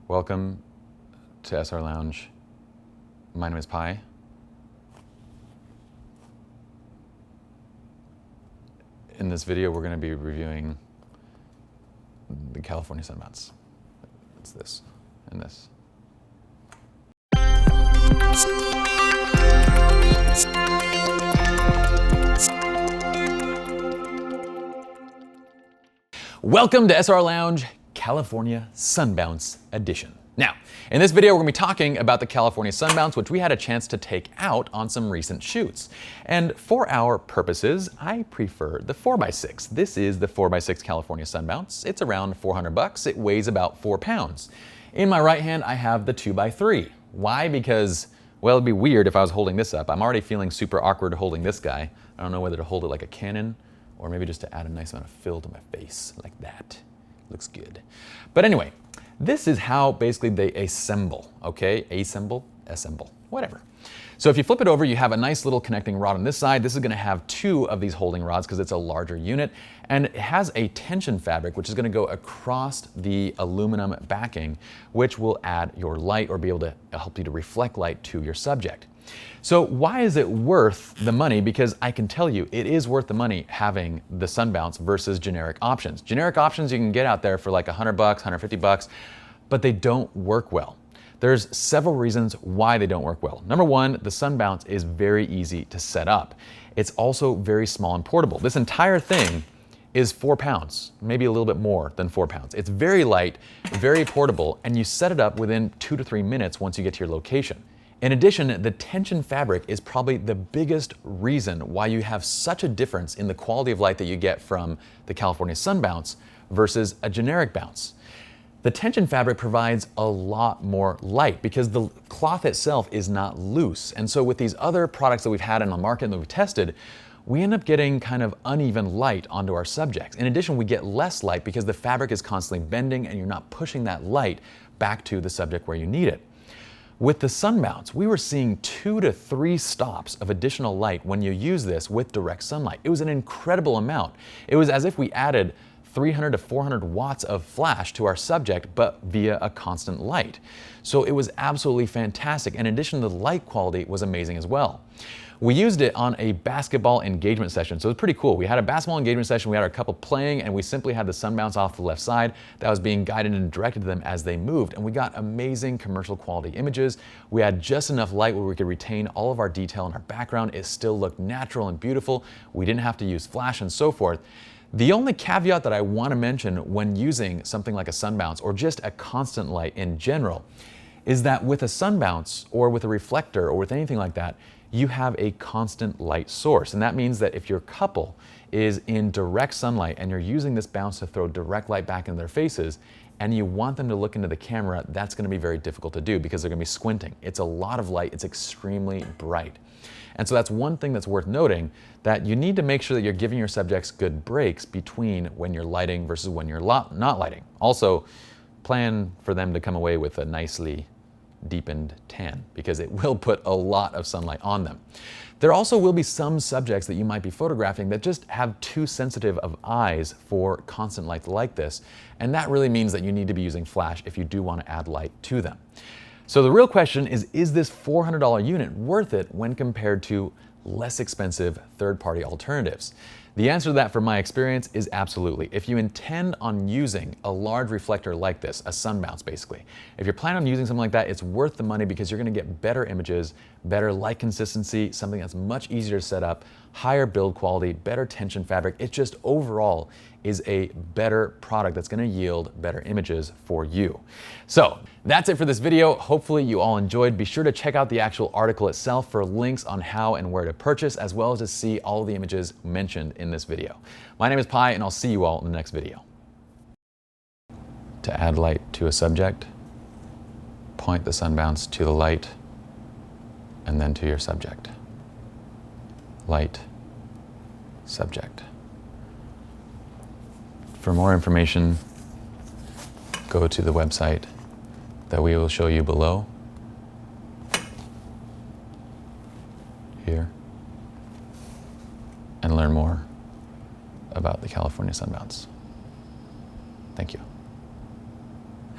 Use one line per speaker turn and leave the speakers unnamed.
Welcome to SLR Lounge. My name is Pi. In this video, we're going to be reviewing the California Sunbounce. It's this and this. Welcome to SLR Lounge, California Sunbounce Edition. Now, in this video, we're going to be talking about the California Sunbounce, which we had a chance to take out on some recent shoots. And for our purposes, I prefer the 4x6. This is the 4x6 California Sunbounce. It's around $400. It weighs about 4 pounds. In my right hand, I have the 2x3. Why? Because, well, it'd be weird if I was holding this up. I'm already feeling super awkward holding this guy. I don't know whether to hold it like a cannon or maybe just to add a nice amount of fill to my face like that. Looks good. But anyway, this is how basically they assemble, okay? Assemble, whatever. So if you flip it over, you have a nice little connecting rod on this side. This is gonna have 2 of these holding rods because it's a larger unit. And it has a tension fabric, which is gonna go across the aluminum backing, which will add your light or be able to help you to reflect light to your subject. So why is it worth the money? Because I can tell you it is worth the money having the Sunbounce versus generic options. Generic options you can get out there for like $100, $150, but they don't work well. There's several reasons why they don't work well. Number one, the Sunbounce is very easy to set up. It's also very small and portable. This entire thing is 4 pounds, maybe a little bit more than 4 pounds. It's very light, very portable, and you set it up within 2 to 3 minutes once you get to your location. In addition, the tension fabric is probably the biggest reason why you have such a difference in the quality of light that you get from the California Sunbounce versus a generic bounce. The tension fabric provides a lot more light because the cloth itself is not loose. And so with these other products that we've had in the market and that we've tested, we end up getting kind of uneven light onto our subjects. In addition, we get less light because the fabric is constantly bending and you're not pushing that light back to the subject where you need it. With the Sunbounce, we were seeing 2 to 3 stops of additional light when you use this with direct sunlight. It was an incredible amount. It was as if we added 300 to 400 watts of flash to our subject, but via a constant light. So it was absolutely fantastic. In addition, the light quality was amazing as well. We used it on a basketball engagement session, so it was pretty cool. We had a basketball engagement session, we had our couple playing, and we simply had the Sunbounce off the left side that was being guided and directed to them as they moved, and we got amazing commercial quality images. We had just enough light where we could retain all of our detail in our background. It still looked natural and beautiful. We didn't have to use flash and so forth. The only caveat that I want to mention when using something like a Sunbounce or just a constant light in general is that with a Sunbounce or with a reflector or with anything like that, you have a constant light source. And that means that if your couple is in direct sunlight and you're using this bounce to throw direct light back into their faces and you want them to look into the camera, that's going to be very difficult to do because they're going to be squinting. It's a lot of light. It's extremely bright. And so that's one thing that's worth noting, that you need to make sure that you're giving your subjects good breaks between when you're lighting versus when you're not lighting. Also, plan for them to come away with a nicely deepened tan because it will put a lot of sunlight on them. There also will be some subjects that you might be photographing that just have too sensitive of eyes for constant light like this, and that really means that you need to be using flash if you do want to add light to them. So the real question is this $400 unit worth it when compared to less expensive third-party alternatives? The answer to that from my experience is absolutely. If you intend on using a large reflector like this, a Sunbounce basically, if you're planning on using something like that, it's worth the money because you're gonna get better images, better light consistency, something that's much easier to set up, higher build quality, better tension fabric. It just overall is a better product that's gonna yield better images for you. So that's it for this video. Hopefully you all enjoyed. Be sure to check out the actual article itself for links on how and where to purchase, as well as to see all of the images mentioned in this video. My name is Pi, and I'll see you all in the next video. To add light to a subject, point the Sunbounce to the light and then to your subject. Light, subject. For more information, go to the website that we will show you below, here, and learn more about the California Sunbounce. Thank you.